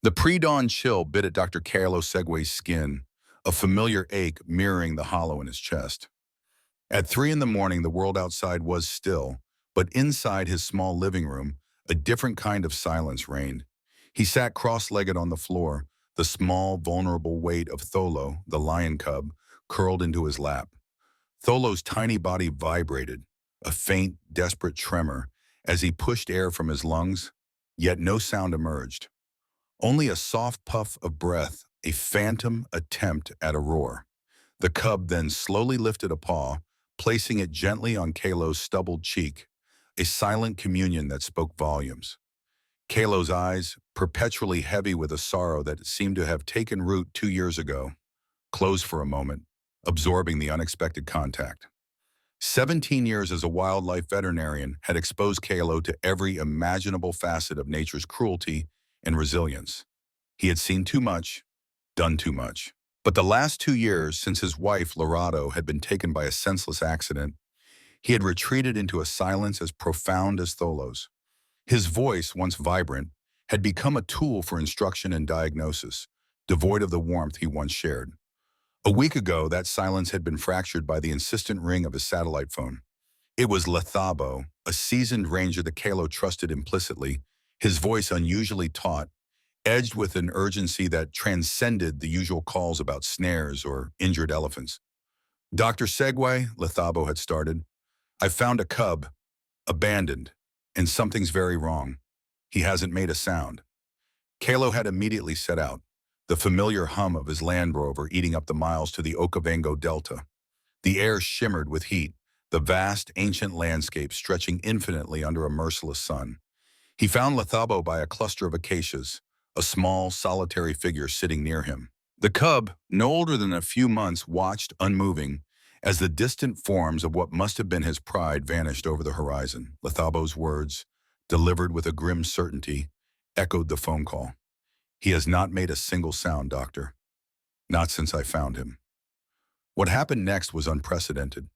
The pre-dawn chill bit at Dr. Carlo Segway's skin, a familiar ache mirroring the hollow in his chest. At 3 in the morning, the world outside was still, but inside his small living room, a different kind of silence reigned. He sat cross-legged on the floor, the small, vulnerable weight of Tholo, the lion cub, curled into his lap. Tholo's tiny body vibrated, a faint, desperate tremor, as he pushed air from his lungs, yet no sound emerged. Only a soft puff of breath, a phantom attempt at a roar. The cub then slowly lifted a paw, placing it gently on Kalo's stubbled cheek, a silent communion that spoke volumes. Kalo's eyes, perpetually heavy with a sorrow that seemed to have taken root 2 years ago, closed for a moment, absorbing the unexpected contact. 17 years as a wildlife veterinarian had exposed Kalo to every imaginable facet of nature's cruelty and resilience. He had seen too much, done too much. But the last 2 years, since his wife, Lorado, had been taken by a senseless accident, he had retreated into a silence as profound as Tholo's. His voice, once vibrant, had become a tool for instruction and diagnosis, devoid of the warmth he once shared. A week ago, that silence had been fractured by the insistent ring of his satellite phone. It was Lethabo, a seasoned ranger that Kalo trusted implicitly, his voice unusually taut, edged with an urgency that transcended the usual calls about snares or injured elephants. "Dr. Segway," Lethabo had started, "I found a cub, abandoned, and something's very wrong. He hasn't made a sound." Kalo had immediately set out, the familiar hum of his Land Rover eating up the miles to the Okavango Delta. The air shimmered with heat, the vast, ancient landscape stretching infinitely under a merciless sun. He found Lethabo by a cluster of acacias, a small, solitary figure sitting near him. The cub, no older than a few months, watched unmoving as the distant forms of what must have been his pride vanished over the horizon. Lethabo's words, delivered with a grim certainty, echoed the phone call. "He has not made a single sound, Doctor. Not since I found him." What happened next was unprecedented.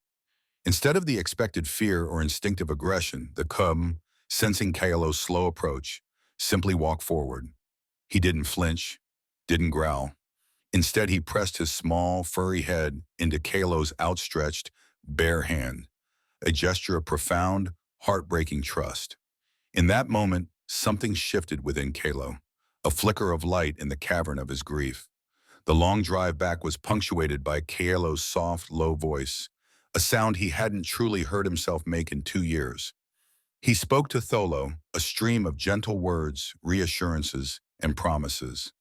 Instead of the expected fear or instinctive aggression, the cub, sensing Kalo's slow approach, simply walked forward. He didn't flinch, didn't growl. Instead, he pressed his small, furry head into Kalo's outstretched, bare hand, a gesture of profound, heartbreaking trust. In that moment, something shifted within Kalo, a flicker of light in the cavern of his grief. The long drive back was punctuated by Kalo's soft, low voice, a sound he hadn't truly heard himself make in 2 years. He spoke to Tholo, a stream of gentle words, reassurances, and promises.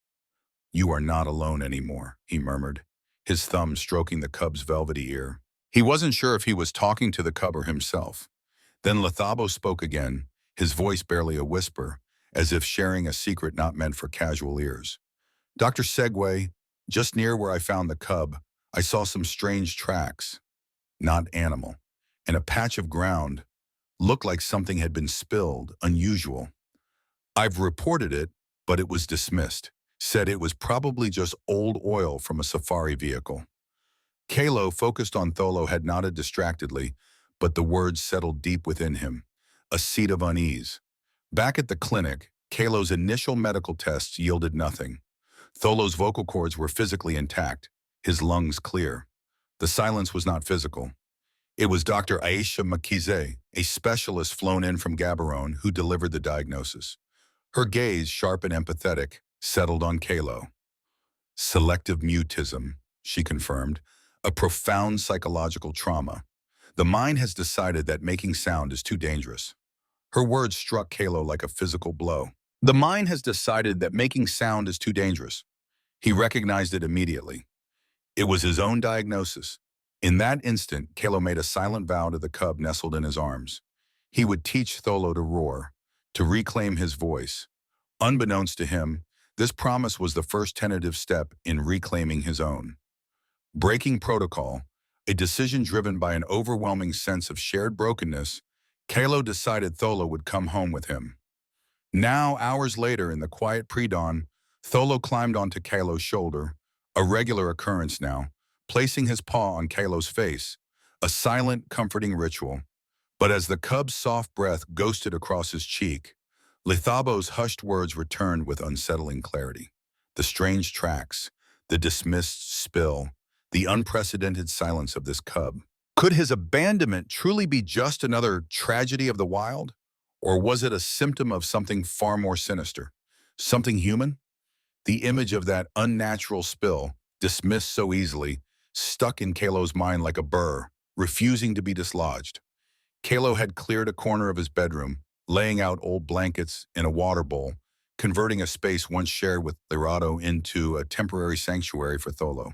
"You are not alone anymore," he murmured, his thumb stroking the cub's velvety ear. He wasn't sure if he was talking to the cub or himself. Then Lethabo spoke again, his voice barely a whisper, as if sharing a secret not meant for casual ears. "Dr. Segway, just near where I found the cub, I saw some strange tracks, not animal, and a patch of ground. Looked like something had been spilled, unusual. I've reported it, but it was dismissed. Said it was probably just old oil from a safari vehicle." Kalo, focused on Tholo, had nodded distractedly, but the words settled deep within him, a seed of unease. Back at the clinic, Kalo's initial medical tests yielded nothing. Tholo's vocal cords were physically intact, his lungs clear. The silence was not physical. It was Dr. Aisha Makize, a specialist flown in from Gaborone, who delivered the diagnosis. Her gaze, sharp and empathetic, settled on Kalo. "Selective mutism," she confirmed, "a profound psychological trauma. The mind has decided that making sound is too dangerous." Her words struck Kalo like a physical blow. "The mind has decided that making sound is too dangerous." He recognized it immediately. It was his own diagnosis. In that instant, Kalo made a silent vow to the cub nestled in his arms. He would teach Tholo to roar, to reclaim his voice. Unbeknownst to him, this promise was the first tentative step in reclaiming his own. Breaking protocol, a decision driven by an overwhelming sense of shared brokenness, Kalo decided Tholo would come home with him. Now, hours later, in the quiet pre-dawn, Tholo climbed onto Kalo's shoulder, a regular occurrence now, placing his paw on Kalo's face, a silent, comforting ritual. But as the cub's soft breath ghosted across his cheek, Lethabo's hushed words returned with unsettling clarity. The strange tracks, the dismissed spill, the unprecedented silence of this cub. Could his abandonment truly be just another tragedy of the wild? Or was it a symptom of something far more sinister? Something human? The image of that unnatural spill, dismissed so easily, stuck in Kalo's mind like a burr, refusing to be dislodged. Kalo had cleared a corner of his bedroom, laying out old blankets in a water bowl, converting a space once shared with Lerato into a temporary sanctuary for Tholo.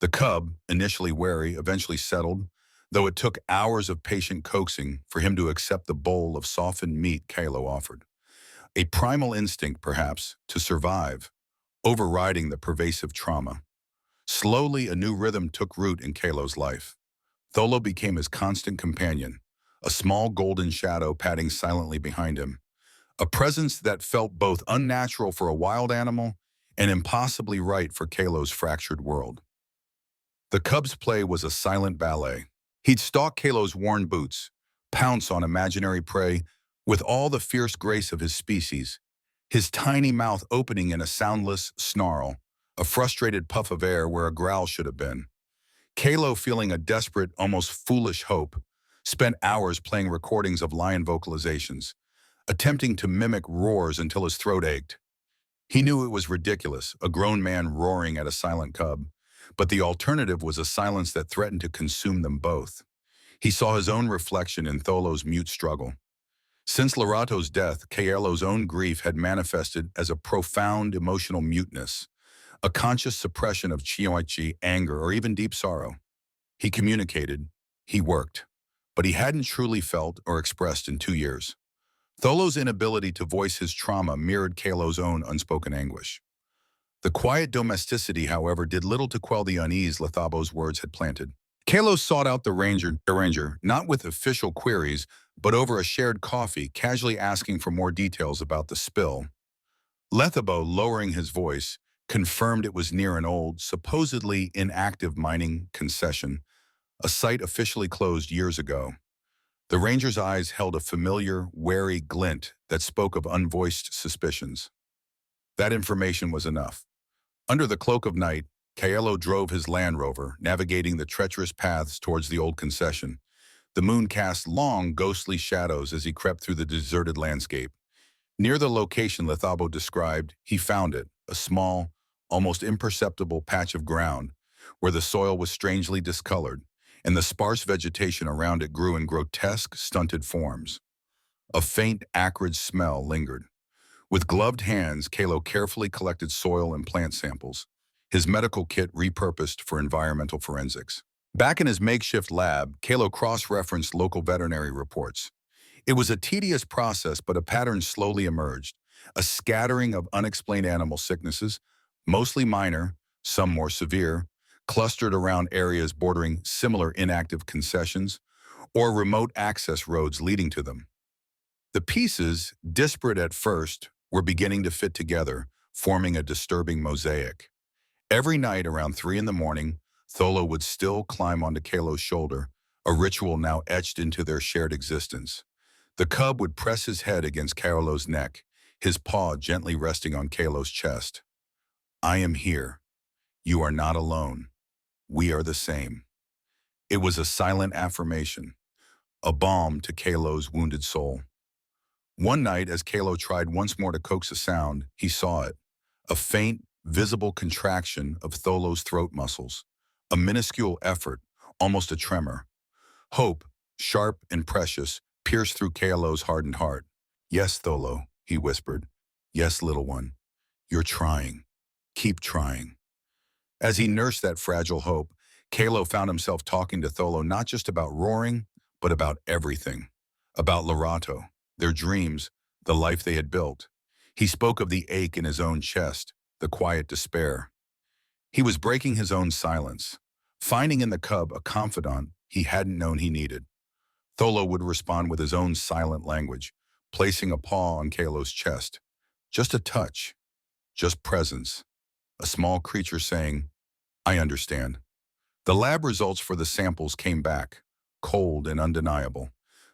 The cub, initially wary, eventually settled, though it took hours of patient coaxing for him to accept the bowl of softened meat Kalo offered. A primal instinct, perhaps, to survive, overriding the pervasive trauma. Slowly, a new rhythm took root in Kalo's life. Tholo became his constant companion, a small golden shadow padding silently behind him, a presence that felt both unnatural for a wild animal and impossibly right for Kalo's fractured world. The cub's play was a silent ballet. He'd stalk Kalo's worn boots, pounce on imaginary prey with all the fierce grace of his species, his tiny mouth opening in a soundless snarl, a frustrated puff of air where a growl should have been. Kalo, feeling a desperate, almost foolish hope, spent hours playing recordings of lion vocalizations, attempting to mimic roars until his throat ached. He knew it was ridiculous, a grown man roaring at a silent cub, but the alternative was a silence that threatened to consume them both. He saw his own reflection in Tholo's mute struggle. Since Lerato's death, Kaelo's own grief had manifested as a profound emotional muteness, a conscious suppression of Chioichi, anger, or even deep sorrow. He communicated, he worked, but he hadn't truly felt or expressed in 2 years. Tholo's inability to voice his trauma mirrored Kalo's own unspoken anguish. The quiet domesticity, however, did little to quell the unease Lethabo's words had planted. Kalo sought out the ranger, not with official queries, but over a shared coffee, casually asking for more details about the spill. Lethabo, lowering his voice, confirmed it was near an old, supposedly inactive mining concession, a site officially closed years ago. The ranger's eyes held a familiar, wary glint that spoke of unvoiced suspicions. That information was enough. Under the cloak of night, Kaelo drove his Land Rover, navigating the treacherous paths towards the old concession. The moon cast long, ghostly shadows as he crept through the deserted landscape. Near the location Lethabo described, he found it, a small, almost imperceptible patch of ground, where the soil was strangely discolored, and the sparse vegetation around it grew in grotesque, stunted forms. A faint, acrid smell lingered. With gloved hands, Kalo carefully collected soil and plant samples, his medical kit repurposed for environmental forensics. Back in his makeshift lab, Kalo cross-referenced local veterinary reports. It was a tedious process, but a pattern slowly emerged, a scattering of unexplained animal sicknesses, mostly minor, some more severe, clustered around areas bordering similar inactive concessions or remote access roads leading to them. The pieces, disparate at first, were beginning to fit together, forming a disturbing mosaic. Every night around 3 in the morning, Tholo would still climb onto Kalo's shoulder, a ritual now etched into their shared existence. The cub would press his head against Kalo's neck, his paw gently resting on Kalo's chest. "I am here. You are not alone. We are the same." It was a silent affirmation, a balm to Kalo's wounded soul. One night, as Kalo tried once more to coax a sound, he saw it, a faint, visible contraction of Tholo's throat muscles, a minuscule effort, almost a tremor. Hope, sharp and precious, pierced through Kalo's hardened heart. "Yes, Tholo," he whispered. "Yes, little one. You're trying. Keep trying." As he nursed that fragile hope, Kalo found himself talking to Tholo not just about roaring, but about everything. About Lerato, their dreams, the life they had built. He spoke of the ache in his own chest, the quiet despair. He was breaking his own silence, finding in the cub a confidant he hadn't known he needed. Tholo would respond with his own silent language, placing a paw on Kalo's chest. Just a touch, just presence. A small creature saying, "I understand." The lab results for the samples came back, cold and undeniable.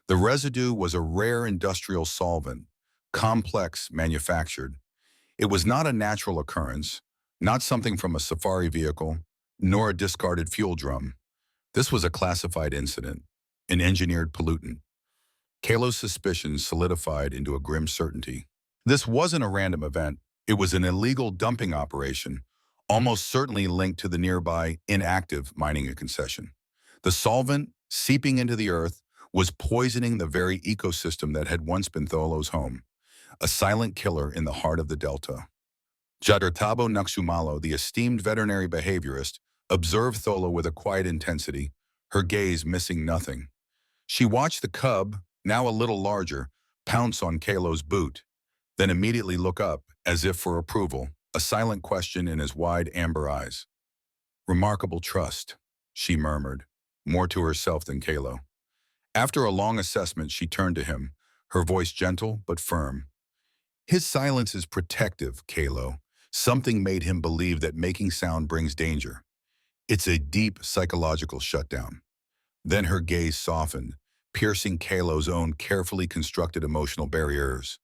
The residue was a rare industrial solvent, complex, manufactured. It was not a natural occurrence, not something from a safari vehicle, nor a discarded fuel drum. This was a classified incident, an engineered pollutant. Kalo's suspicions solidified into a grim certainty. This wasn't a random event. It was an illegal dumping operation, almost certainly linked to the nearby inactive mining concession. The solvent, seeping into the earth, was poisoning the very ecosystem that had once been Tholo's home, a silent killer in the heart of the delta. Jadartabo Naksumalo, the esteemed veterinary behaviorist, observed Tholo with a quiet intensity, her gaze missing nothing. She watched the cub, now a little larger, pounce on Kalo's boot, then immediately look up, as if for approval, a silent question in his wide amber eyes. "Remarkable trust," she murmured, more to herself than Kalo. After a long assessment, she turned to him, her voice gentle but firm. "His silence is protective, Kalo. Something made him believe that making sound brings danger. It's a deep psychological shutdown." Then her gaze softened, piercing Kalo's own carefully constructed emotional barriers.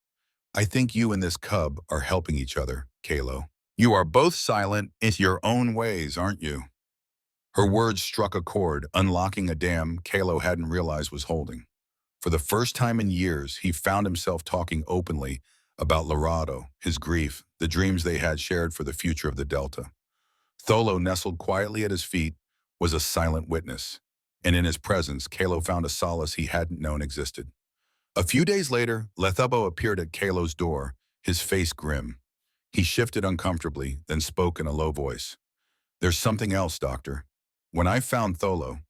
"I think you and this cub are helping each other, Kalo. You are both silent in your own ways, aren't you?" Her words struck a chord, unlocking a dam Kalo hadn't realized was holding. For the first time in years, he found himself talking openly about Lorado, his grief, the dreams they had shared for the future of the Delta. Tholo, nestled quietly at his feet, was a silent witness, and in his presence, Kalo found a solace he hadn't known existed. A few days later, Lethubo appeared at Kalo's door, his face grim. He shifted uncomfortably, then spoke in a low voice. "There's something else, Doctor. When I found Tholo,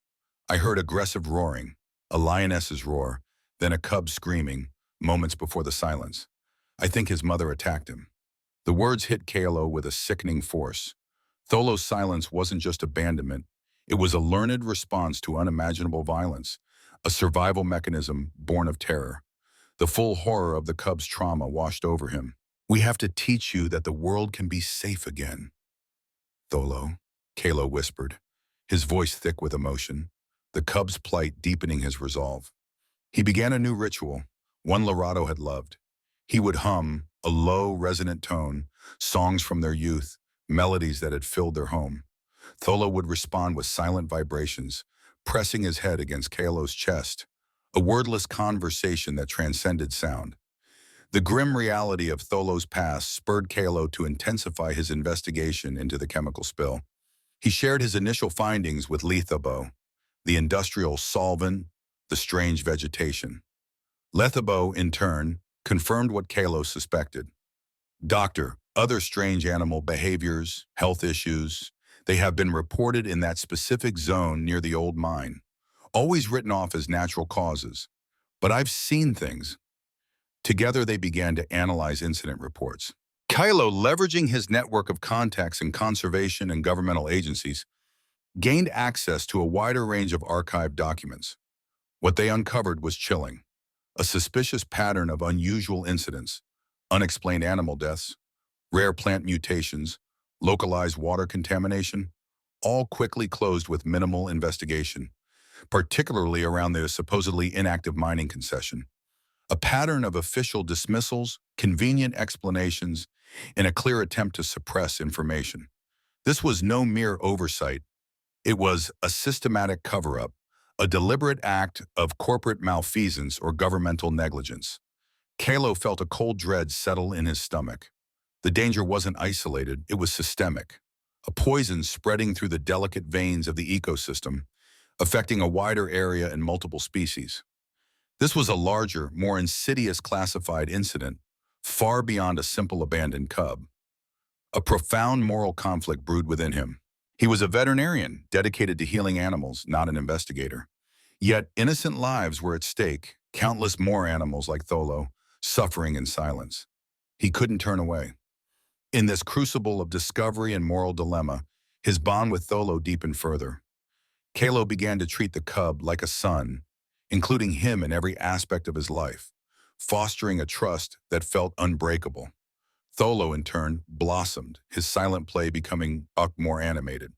I heard aggressive roaring, a lioness's roar, then a cub screaming, moments before the silence. I think his mother attacked him." The words hit Kalo with a sickening force. Tholo's silence wasn't just abandonment. It was a learned response to unimaginable violence, a survival mechanism born of terror. The full horror of the cub's trauma washed over him. "We have to teach you that the world can be safe again, Tholo," Kalo whispered, his voice thick with emotion, the cub's plight deepening his resolve. He began a new ritual, one Lorado had loved. He would hum, a low, resonant tone, songs from their youth, melodies that had filled their home. Tholo would respond with silent vibrations, pressing his head against Kalo's chest, a wordless conversation that transcended sound. The grim reality of Tholo's past spurred Kalo to intensify his investigation into the chemical spill. He shared his initial findings with Lethubo, the industrial solvent, the strange vegetation. Lethubo, in turn, confirmed what Kalo suspected. "Doctor, other strange animal behaviors, health issues, they have been reported in that specific zone near the old mine, always written off as natural causes. But I've seen things." Together they began to analyze incident reports. Kalo, leveraging his network of contacts in conservation and governmental agencies, gained access to a wider range of archived documents. What they uncovered was chilling. A suspicious pattern of unusual incidents, unexplained animal deaths, rare plant mutations, localized water contamination, all quickly closed with minimal investigation, particularly around the supposedly inactive mining concession. A pattern of official dismissals, convenient explanations, and a clear attempt to suppress information. This was no mere oversight. It was a systematic cover-up, a deliberate act of corporate malfeasance or governmental negligence. Kalo felt a cold dread settle in his stomach. The danger wasn't isolated, it was systemic. A poison spreading through the delicate veins of the ecosystem, affecting a wider area and multiple species. This was a larger, more insidious classified incident, far beyond a simple abandoned cub. A profound moral conflict brewed within him. He was a veterinarian, dedicated to healing animals, not an investigator. Yet innocent lives were at stake, countless more animals like Tholo, suffering in silence. He couldn't turn away. In this crucible of discovery and moral dilemma, his bond with Tholo deepened further. Kalo began to treat the cub like a son, including him in every aspect of his life, fostering a trust that felt unbreakable. Tholo, in turn, blossomed, his silent play becoming more animated.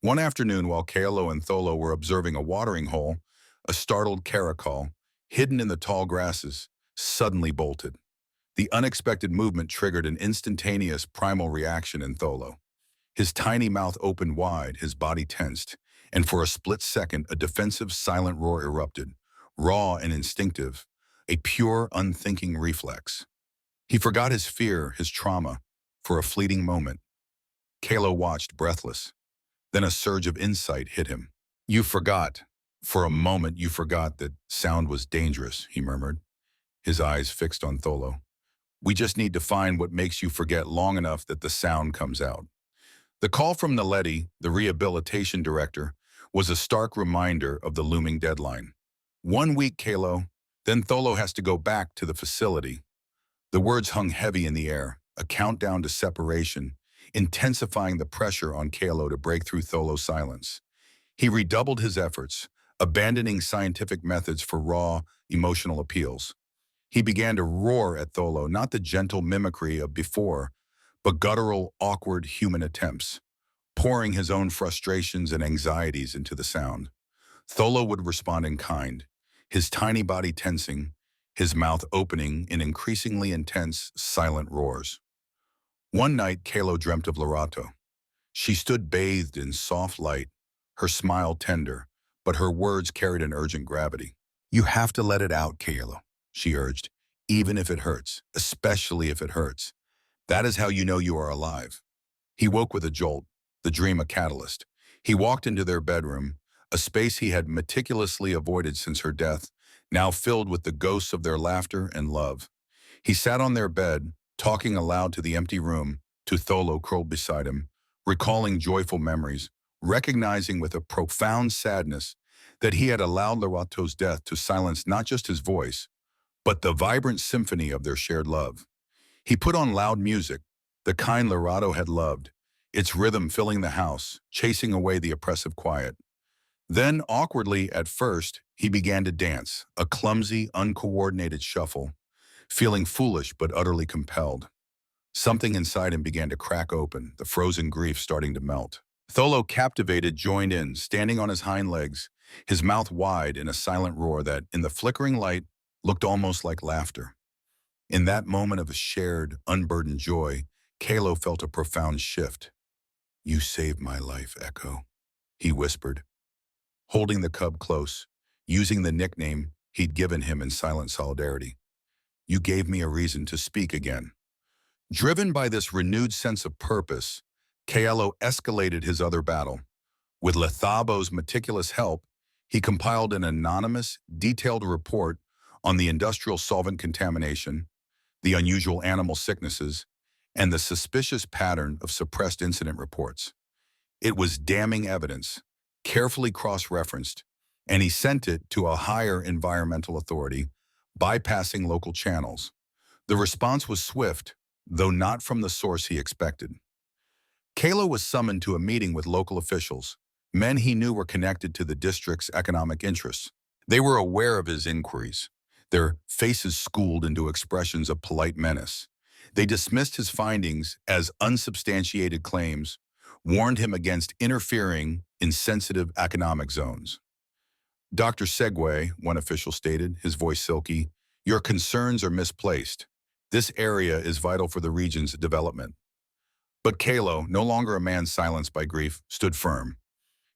One afternoon, while Kalo and Tholo were observing a watering hole, a startled caracal, hidden in the tall grasses, suddenly bolted. The unexpected movement triggered an instantaneous primal reaction in Tholo. His tiny mouth opened wide, his body tensed, and for a split second, a defensive, silent roar erupted, raw and instinctive, a pure, unthinking reflex. He forgot his fear, his trauma, for a fleeting moment. Kalo watched, breathless. Then a surge of insight hit him. You forgot. For a moment, you forgot that sound was dangerous, he murmured, his eyes fixed on Tholo. We just need to find what makes you forget long enough that the sound comes out. The call from Naledi, the rehabilitation director, was a stark reminder of the looming deadline. 1 week, Kalo, then Tholo has to go back to the facility. The words hung heavy in the air, a countdown to separation, intensifying the pressure on Kalo to break through Tholo's silence. He redoubled his efforts, abandoning scientific methods for raw, emotional appeals. He began to roar at Tholo, not the gentle mimicry of before, but guttural, awkward human attempts, pouring his own frustrations and anxieties into the sound. Tholo would respond in kind, his tiny body tensing, his mouth opening in increasingly intense, silent roars. One night, Kalo dreamt of Lorato. She stood bathed in soft light, her smile tender, but her words carried an urgent gravity. You have to let it out, Kalo, she urged, even if it hurts, especially if it hurts. That is how you know you are alive. He woke with a jolt, the dream a catalyst. He walked into their bedroom, a space he had meticulously avoided since her death, now filled with the ghosts of their laughter and love. He sat on their bed, talking aloud to the empty room, to Tholo curled beside him, recalling joyful memories, recognizing with a profound sadness that he had allowed Lorato's death to silence not just his voice, but the vibrant symphony of their shared love. He put on loud music, the kind Lorato had loved, its rhythm filling the house, chasing away the oppressive quiet. Then, awkwardly at first, he began to dance, a clumsy, uncoordinated shuffle, feeling foolish but utterly compelled. Something inside him began to crack open, the frozen grief starting to melt. Tholo, captivated, joined in, standing on his hind legs, his mouth wide in a silent roar that, in the flickering light, looked almost like laughter. In that moment of shared, unburdened joy, Kalo felt a profound shift. You saved my life, Echo, he whispered, holding the cub close, using the nickname he'd given him in silent solidarity. You gave me a reason to speak again. Driven by this renewed sense of purpose, Kalo escalated his other battle. With Lethabo's meticulous help, he compiled an anonymous, detailed report on the industrial solvent contamination, the unusual animal sicknesses, and the suspicious pattern of suppressed incident reports. It was damning evidence, carefully cross-referenced, and he sent it to a higher environmental authority, bypassing local channels. The response was swift, though not from the source he expected. Kalo was summoned to a meeting with local officials, men he knew were connected to the district's economic interests. They were aware of his inquiries, their faces schooled into expressions of polite menace. They dismissed his findings as unsubstantiated claims, warned him against interfering in sensitive economic zones. Dr. Segway, one official stated, his voice silky, your concerns are misplaced. This area is vital for the region's development. But Kalo, no longer a man silenced by grief, stood firm.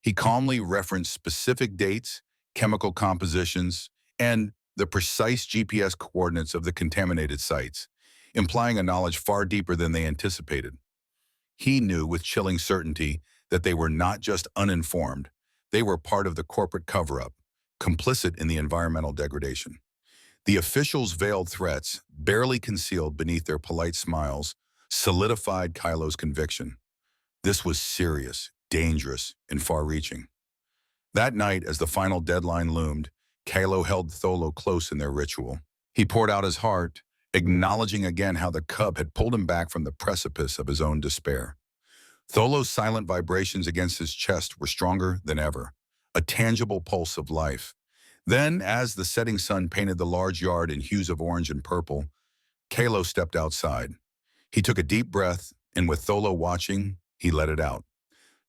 He calmly referenced specific dates, chemical compositions, and the precise GPS coordinates of the contaminated sites, implying a knowledge far deeper than they anticipated. He knew with chilling certainty that they were not just uninformed, they were part of the corporate cover-up, complicit in the environmental degradation. The officials' veiled threats, barely concealed beneath their polite smiles, solidified Kalo's conviction. This was serious, dangerous, and far-reaching. That night, as the final deadline loomed, Kalo held Tholo close in their ritual. He poured out his heart, acknowledging again how the cub had pulled him back from the precipice of his own despair. Tholo's silent vibrations against his chest were stronger than ever, a tangible pulse of life. Then, as the setting sun painted the large yard in hues of orange and purple, Kalo stepped outside. He took a deep breath, and with Tholo watching, he let it out.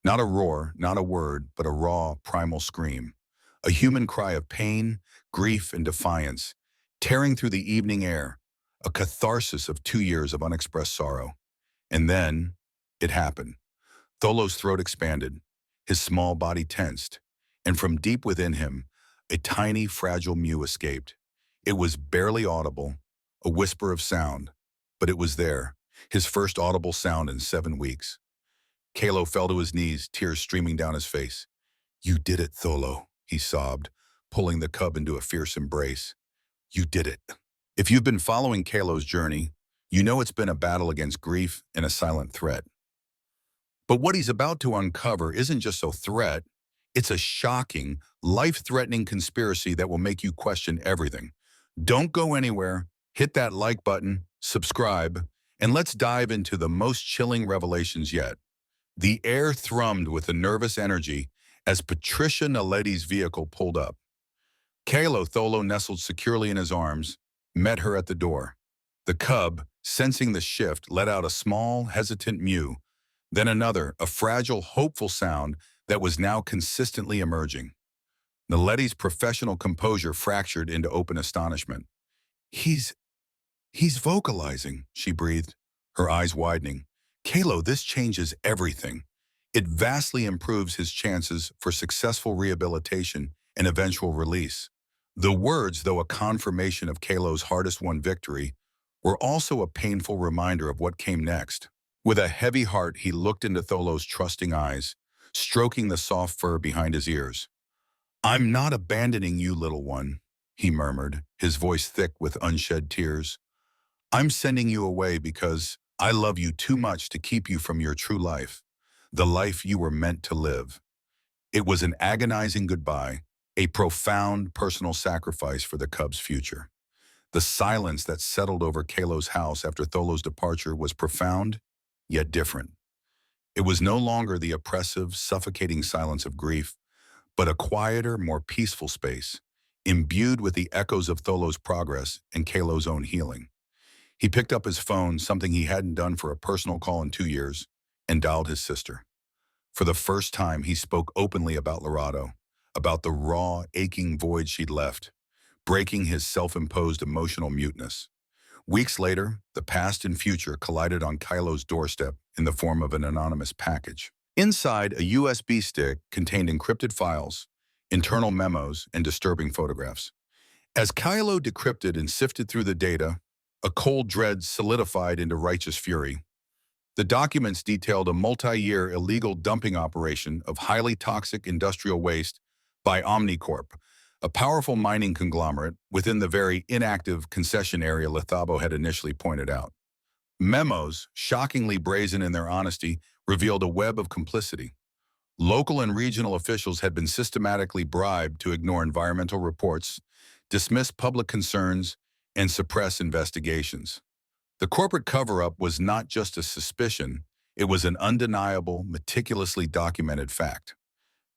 Not a roar, not a word, but a raw, primal scream. A human cry of pain, grief, and defiance, tearing through the evening air, a catharsis of 2 years of unexpressed sorrow. And then it happened. Tholo's throat expanded, his small body tensed, and from deep within him, a tiny, fragile mew escaped. It was barely audible, a whisper of sound, but it was there, his first audible sound in 7 weeks. Kalo fell to his knees, tears streaming down his face. "You did it, Tholo," he sobbed, pulling the cub into a fierce embrace. "You did it." If you've been following Kalo's journey, you know it's been a battle against grief and a silent threat. But what he's about to uncover isn't just a threat, it's a shocking, life-threatening conspiracy that will make you question everything. Don't go anywhere, hit that like button, subscribe, and let's dive into the most chilling revelations yet. The air thrummed with a nervous energy as Patricia Naletti's vehicle pulled up. Kalo Tholo, nestled securely in his arms, met her at the door. The cub, sensing the shift, let out a small, hesitant mew, then another, a fragile, hopeful sound that was now consistently emerging. Naletti's professional composure fractured into open astonishment. He's vocalizing," she breathed, her eyes widening. "Kalo, this changes everything. It vastly improves his chances for successful rehabilitation and eventual release." The words, though a confirmation of Kalo's hardest-won victory, were also a painful reminder of what came next. With a heavy heart, he looked into Tholo's trusting eyes, stroking the soft fur behind his ears. "I'm not abandoning you, little one," he murmured, his voice thick with unshed tears. "I'm sending you away because I love you too much to keep you from your true life, the life you were meant to live." It was an agonizing goodbye, a profound personal sacrifice for the cub's future. The silence that settled over Kalo's house after Tholo's departure was profound, yet different. It was no longer the oppressive, suffocating silence of grief, but a quieter, more peaceful space, imbued with the echoes of Tholo's progress and Kalo's own healing. He picked up his phone, something he hadn't done for a personal call in 2 years, and dialed his sister. For the first time, he spoke openly about Lorado, about the raw, aching void she'd left, breaking his self-imposed emotional muteness. Weeks later, the past and future collided on Kylo's doorstep in the form of an anonymous package. Inside, a USB stick contained encrypted files, internal memos, and disturbing photographs. As Kylo decrypted and sifted through the data, a cold dread solidified into righteous fury. The documents detailed a multi-year illegal dumping operation of highly toxic industrial waste by Omnicorp, a powerful mining conglomerate within the very inactive concession area Lethabo had initially pointed out. Memos, shockingly brazen in their honesty, revealed a web of complicity. Local and regional officials had been systematically bribed to ignore environmental reports, dismiss public concerns, and suppress investigations. The corporate cover-up was not just a suspicion, it was an undeniable, meticulously documented fact.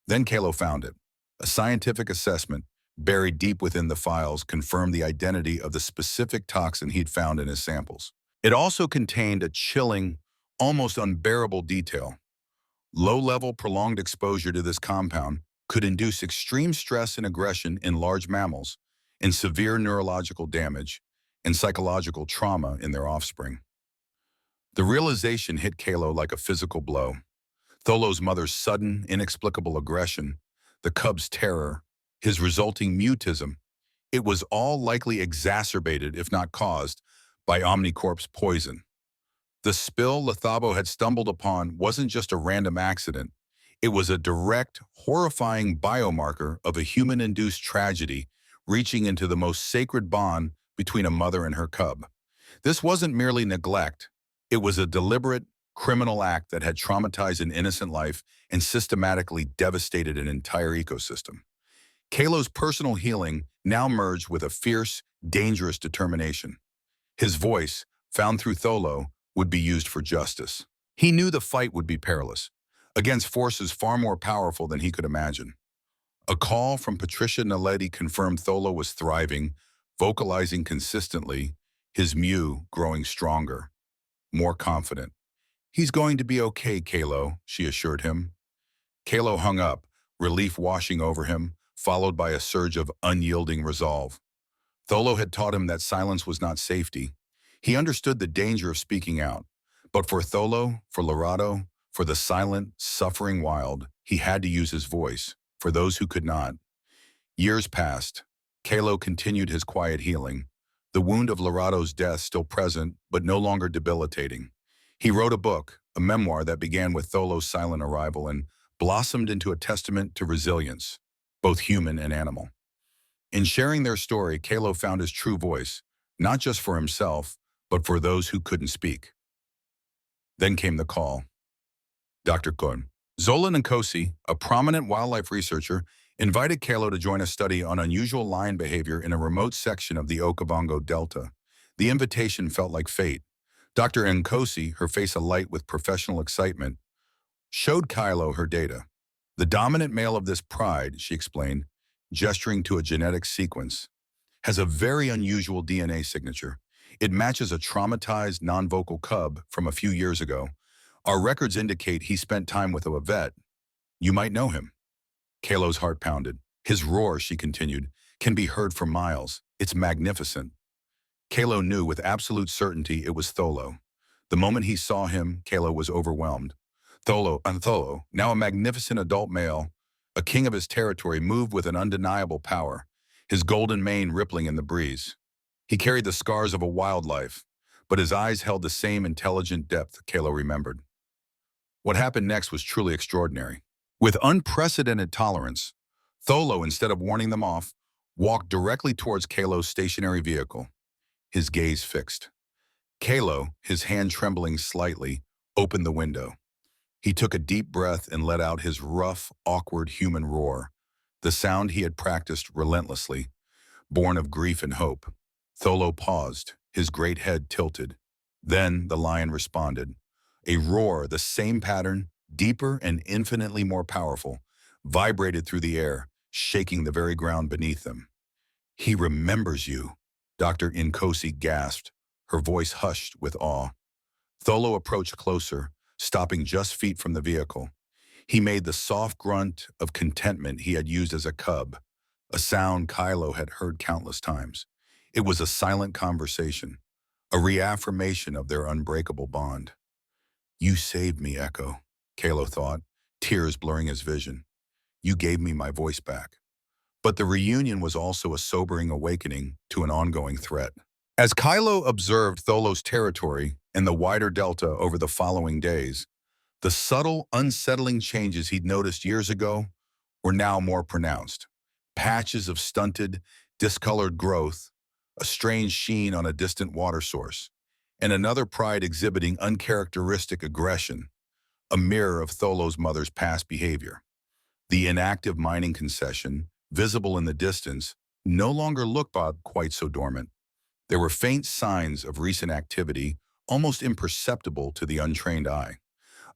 Then Kalo found it. A scientific assessment, buried deep within the files, confirmed the identity of the specific toxin he'd found in his samples. It also contained a chilling, almost unbearable detail. Low-level prolonged exposure to this compound could induce extreme stress and aggression in large mammals and severe neurological damage and psychological trauma in their offspring. The realization hit Kalo like a physical blow. Tholo's mother's sudden, inexplicable aggression, the cub's terror, his resulting mutism, it was all likely exacerbated, if not caused, by Omnicorp's poison. The spill Lethabo had stumbled upon wasn't just a random accident. It was a direct, horrifying biomarker of a human-induced tragedy reaching into the most sacred bond between a mother and her cub. This wasn't merely neglect. It was a deliberate, criminal act that had traumatized an innocent life and systematically devastated an entire ecosystem. Kalo's personal healing now merged with a fierce, dangerous determination. His voice, found through Tholo, would be used for justice. He knew the fight would be perilous, against forces far more powerful than he could imagine. A call from Patricia Naletti confirmed Tholo was thriving, vocalizing consistently, his mew growing stronger, more confident. "He's going to be okay, Kalo," she assured him. Kalo hung up, relief washing over him, followed by a surge of unyielding resolve. Tholo had taught him that silence was not safety. He understood the danger of speaking out. But for Tholo, for Lorado, for the silent, suffering wild, he had to use his voice, for those who could not. Years passed. Kalo continued his quiet healing, the wound of Lorado's death still present, but no longer debilitating. He wrote a book, a memoir that began with Tholo's silent arrival and blossomed into a testament to resilience, both human and animal. In sharing their story, Kalo found his true voice, not just for himself, but for those who couldn't speak. Then came the call. Dr. Kun. Zolan Nkosi, a prominent wildlife researcher, invited Kalo to join a study on unusual lion behavior in a remote section of the Okavango Delta. The invitation felt like fate. Dr. Nkosi, her face alight with professional excitement, showed Kalo her data. The dominant male of this pride, she explained, gesturing to a genetic sequence, has a very unusual DNA signature. It matches a traumatized, non-vocal cub from a few years ago. Our records indicate he spent time with a vet. You might know him. Kalo's heart pounded. His roar, she continued, can be heard for miles. It's magnificent. Kalo knew with absolute certainty it was Tholo. The moment he saw him, Kalo was overwhelmed. Tholo, now a magnificent adult male, a king of his territory, moved with an undeniable power, his golden mane rippling in the breeze. He carried the scars of a wildlife, but his eyes held the same intelligent depth Kalo remembered. What happened next was truly extraordinary. With unprecedented tolerance, Tholo, instead of warning them off, walked directly towards Kalo's stationary vehicle, his gaze fixed. Kalo, his hand trembling slightly, opened the window. He took a deep breath and let out his rough, awkward human roar, the sound he had practiced relentlessly, born of grief and hope. Tholo paused, his great head tilted. Then the lion responded. A roar, the same pattern, deeper and infinitely more powerful, vibrated through the air, shaking the very ground beneath them. He remembers you, Dr. Nkosi gasped, her voice hushed with awe. Tholo approached closer, stopping just feet from the vehicle. He made the soft grunt of contentment he had used as a cub, a sound Kalo had heard countless times. It was a silent conversation, a reaffirmation of their unbreakable bond. You saved me, Echo, Kalo thought, tears blurring his vision. You gave me my voice back. But the reunion was also a sobering awakening to an ongoing threat. As Kalo observed Tholo's territory and the wider delta over the following days, the subtle, unsettling changes he'd noticed years ago were now more pronounced. Patches of stunted, discolored growth, a strange sheen on a distant water source, and another pride exhibiting uncharacteristic aggression, a mirror of Tholo's mother's past behavior. The inactive mining concession, visible in the distance, no longer looked quite so dormant. There were faint signs of recent activity, almost imperceptible to the untrained eye.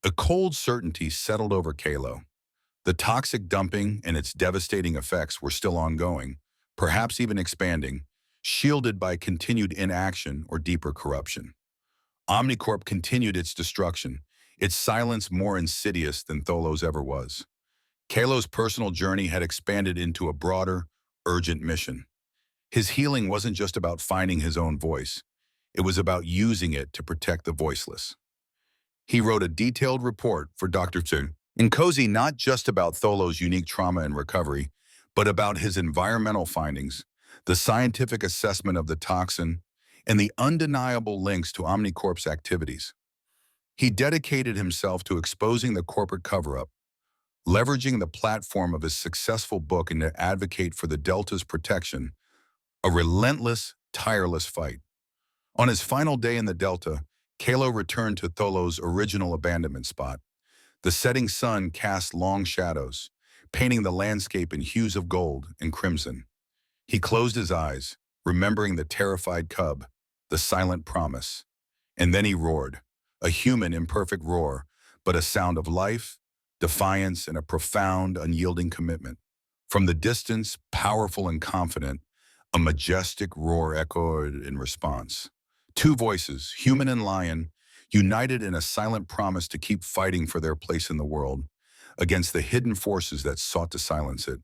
A cold certainty settled over Kalo. The toxic dumping and its devastating effects were still ongoing, perhaps even expanding, shielded by continued inaction or deeper corruption. Omnicorp continued its destruction, its silence more insidious than Tholo's ever was. Kalo's personal journey had expanded into a broader, urgent mission. His healing wasn't just about finding his own voice. It was about using it to protect the voiceless. He wrote a detailed report for Dr. Nkosi, not just about Tholo's unique trauma and recovery, but about his environmental findings, the scientific assessment of the toxin, and the undeniable links to Omnicorp's activities. He dedicated himself to exposing the corporate cover-up, leveraging the platform of his successful book and to advocate for the Delta's protection, a relentless, tireless fight. On his final day in the Delta, Kalo returned to Tholo's original abandonment spot. The setting sun cast long shadows, painting the landscape in hues of gold and crimson. He closed his eyes, remembering the terrified cub, the silent promise. And then he roared, a human imperfect roar, but a sound of life, defiance, and a profound, unyielding commitment. From the distance, powerful and confident, a majestic roar echoed in response. Two voices, human and lion, united in a silent promise to keep fighting for their place in the world against the hidden forces that sought to silence it.